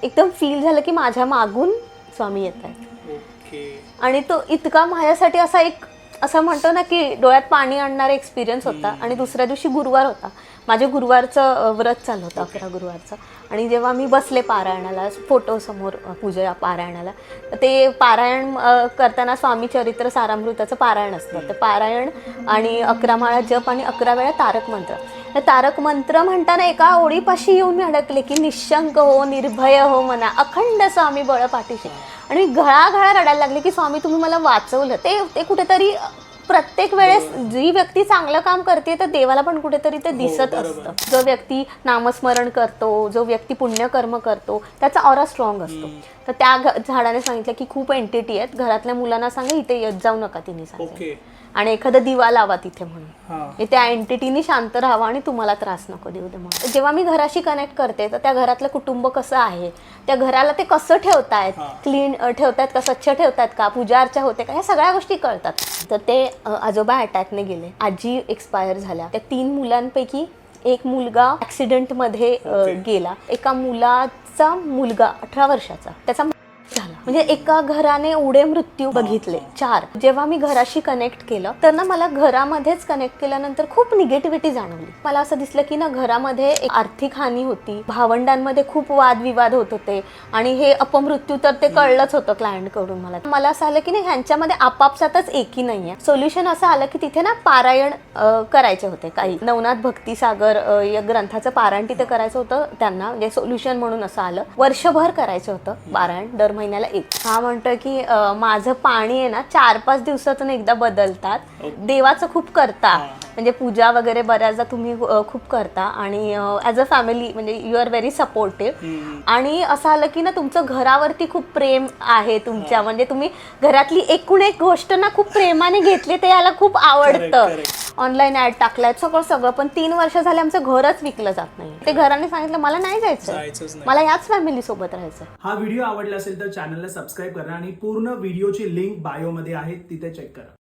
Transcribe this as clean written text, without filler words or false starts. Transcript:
एकदम फील झालं की माझ्या मागून स्वामी येत आहेत आणि तो इतका माझ्यासाठी असा एक असं म्हणतो ना की डोळ्यात पाणी आणणारा एक्सपिरियन्स होता. आणि दुसऱ्या दिवशी गुरुवार होता, माझे गुरुवारचं व्रत चाललं होतं 11 गुरुवारचं. आणि जेव्हा मी बसले पारायणाला फोटोसमोर पूजा पारायणाला, ते पारायण करताना स्वामी चरित्र सारामृताचं पारायण असतं. तर पारायण आणि 11 माळा जप आणि 11 वेळा तारक मंत्र. तर तारक मंत्र म्हणताना एका ओळीपाशी येऊन मी अडकले की निशंक हो निर्भय हो मना अखंड स्वामी बळ पाठीशी. आणि मी घळाघळा रडायला लागले की स्वामी तुम्ही मला वाचवलं. ते कुठेतरी प्रत्येक वेळेस जी व्यक्ती चांगलं काम करते तर देवाला पण कुठेतरी ते दिसत असतं. जो व्यक्ती नामस्मरण करतो, जो व्यक्ती पुण्यकर्म करतो, त्याचा ऑरा स्ट्रॉंग असतो. तर त्या झाडाने सांगितलं की खूप एंटिटी आहेत, घरातल्या मुलांना सांगा इथे येत जाऊ नका, तिने सांगितलं. आणि एखादा दिवा लावा तिथे म्हणून, त्या एंटिटीनी शांत राहावा आणि तुम्हाला त्रास नको देऊ दे म्हणून. जेव्हा मी घराशी कनेक्ट करते तर त्या घरातलं कुटुंब कसं आहे, त्या घराला ते कसं ठेवतायत, क्लीन ठेवतायत का, स्वच्छ ठेवतात का, पूजा अर्चा होते का, ह्या सगळ्या गोष्टी कळतात. तर ते आजोबा अटॅकने गेले, आजी एक्सपायर झाल्या. त्या 3 मुलांपैकी एक मुलगा ॲक्सिडेंटमध्ये गेला. एका मुलाचा मुलगा 18 वर्षाचा त्याचा झाला. म्हणजे एका घराने एवढे मृत्यू बघितले 4. जेव्हा मी घराशी कनेक्ट केलं तर ना मला घरामध्येच कनेक्ट केल्यानंतर खूप निगेटिव्हिटी जाणवली. मला असं दिसलं की ना घरामध्ये एक आर्थिक हानी होती, भावंडांमध्ये खूप वादविवाद होत होते आणि हे अपमृत्यू तर ते कळलंच होतं क्लायंट कडून. मला असं आलं की नाही ह्यांच्यामध्ये आपापसातच एकी नाहीये. सोल्युशन असं आलं की तिथे ना पारायण करायचे होते. काही नवनाथ भक्तिसागर या ग्रंथाचं पारायण तिथे करायचं होतं त्यांना, म्हणजे सोल्युशन म्हणून असं आलं. वर्षभर करायचं होतं पारायण, दर महिन्याला एक. हा म्हणतोय की माझं पाणी आहे ना 4-5 दिवसातून एकदा बदलतात. देवाचं खूप करता, म्हणजे पूजा वगैरे बऱ्याचदा तुम्ही खूप करता आणि ॲज अ फॅमिली म्हणजे यू आर व्हेरी सपोर्टिव्ह. आणि असं आलं की ना तुमचं घरावरती खूप प्रेम आहे तुमच्या, म्हणजे तुम्ही घरातली एकूण एक गोष्ट ना खूप प्रेमाने घेतली, ते याला खूप आवडतं. ऑनलाईन ॲड टाकलाय सगळं, पण 3 वर्ष झाले आमचं घरच विकलं जात नाही. ते घराने सांगितलं मला नाही जायचं, मला याच फॅमिली सोबत राहायचं. हा व्हिडिओ आवडला असेल तर चॅनलला सबस्क्राईब करा आणि पूर्ण व्हिडिओची लिंक बायो मध्ये आहे, तिथे चेक करा.